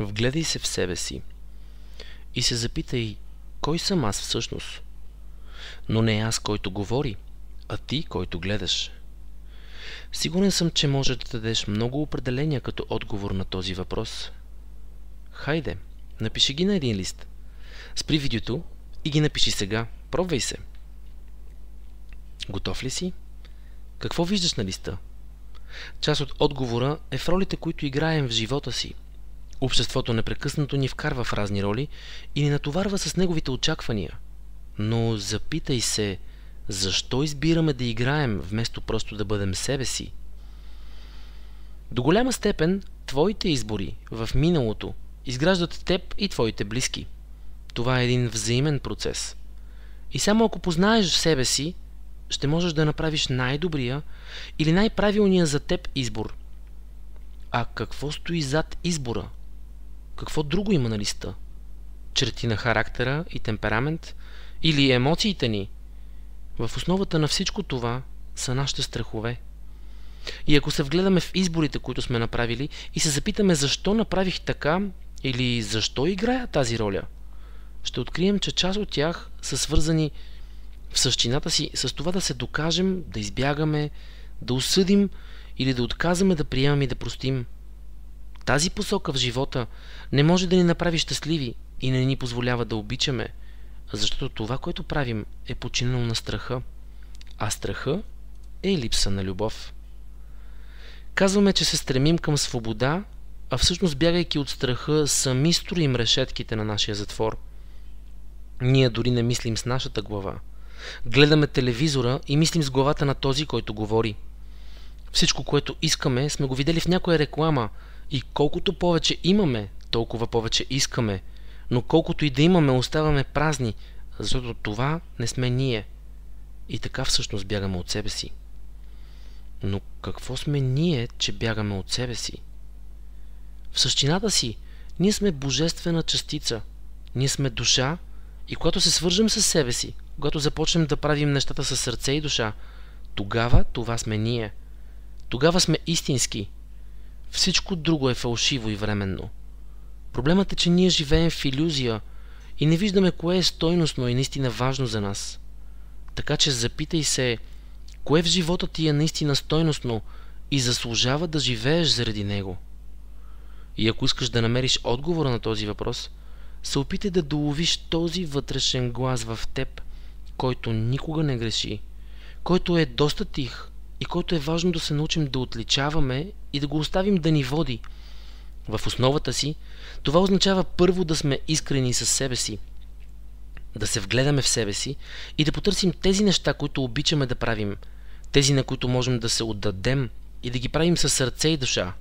Вгледай се в себе си и се запитай, кой съм аз всъщност? Но не аз, който говори, а ти, който гледаш. Сигурен съм, че можеш да дадеш много определения като отговор на този въпрос. Хайде, напиши ги на един лист. Спри видеото и ги напиши сега. Пробвай се. Готов ли си? Какво виждаш на листа? Част от отговора е в ролите, които играем в живота си. Обществото непрекъснато ни вкарва в разни роли и ни натоварва с неговите очаквания. Но запитай се, защо избираме да играем, вместо просто да бъдем себе си? До голяма степен, твоите избори в миналото изграждат теб и твоите близки. Това е един взаимен процес. И само ако познаеш себе си, ще можеш да направиш най-добрия или най-правилния за теб избор. А какво стои зад избора? Какво друго има на листа? Черти на характера и темперамент? Или емоциите ни? В основата на всичко това са нашите страхове. И ако се вгледаме в изборите, които сме направили и се запитаме защо направих така или защо играя тази роля, ще открием, че част от тях са свързани в същината си с това да се докажем, да избягаме, да осъдим или да отказваме да приемаме и да простим. Тази посока в живота не може да ни направи щастливи и не ни позволява да обичаме, защото това, което правим, е подчинено на страха, а страха е липса на любов. Казваме, че се стремим към свобода, а всъщност бягайки от страха, сами строим решетките на нашия затвор. Ние дори не мислим с нашата глава. Гледаме телевизора и мислим с главата на този, който говори. Всичко, което искаме, сме го видели в някоя реклама и колкото повече имаме, толкова повече искаме. Но колкото и да имаме, оставаме празни, защото това не сме ние. И така всъщност бягаме от себе си. Но какво сме ние, че бягаме от себе си? В същината си, ние сме божествена частица. Ние сме душа и когато се свържем с себе си, когато започнем да правим нещата със сърце и душа, тогава това сме ние. Тогава сме истински. Всичко друго е фалшиво и временно. Проблемът е, че ние живеем в илюзия и не виждаме кое е стойностно и наистина важно за нас. Така че запитай се, кое в живота ти е наистина стойностно и заслужава да живееш заради него. И ако искаш да намериш отговора на този въпрос, се опитай да доловиш този вътрешен глас в теб, който никога не греши, който е доста тих и който е важно да се научим да отличаваме и да го оставим да ни води. В основата си, това означава първо да сме искрени със себе си, да се вгледаме в себе си и да потърсим тези неща, които обичаме да правим, тези, на които можем да се отдадем и да ги правим със сърце и душа.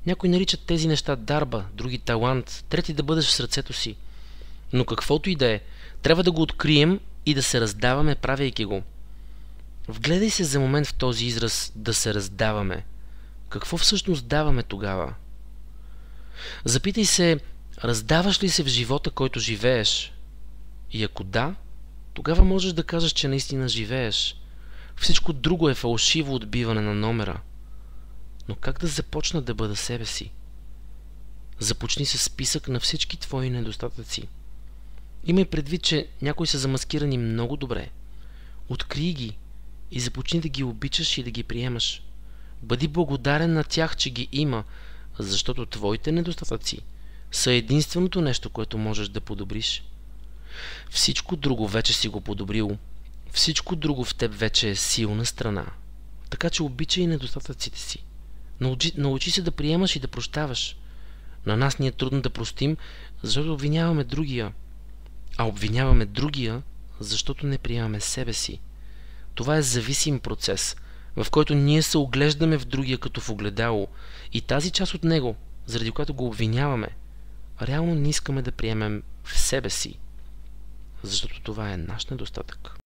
Някои наричат тези неща дарба, други талант, трети да бъдеш в сърцето си. Но каквото и да е, трябва да го открием и да се раздаваме, правейки го. Вгледай се за момент в този израз да се раздаваме. Какво всъщност даваме тогава? Запитай се, раздаваш ли се в живота, който живееш? И ако да, тогава можеш да кажеш, че наистина живееш. Всичко друго е фалшиво отбиване на номера. Но как да започна да бъда себе си? Започни с списък на всички твои недостатъци. Имай предвид, че някои са замаскирани много добре. Открий ги и започни да ги обичаш и да ги приемаш. Бъди благодарен на тях, че ги има, защото твоите недостатъци са единственото нещо, което можеш да подобриш. Всичко друго вече си го подобрил. Всичко друго в теб вече е силна страна. Така че обичай недостатъците си. Научи се да приемаш и да прощаваш. На нас ни е трудно да простим, защото обвиняваме другия. А обвиняваме другия, защото не приемаме себе си. Това е зависим процес, в който ние се оглеждаме в другия като в огледало и тази част от него, заради която го обвиняваме, реално не искаме да приемем в себе си, защото това е наш недостатък.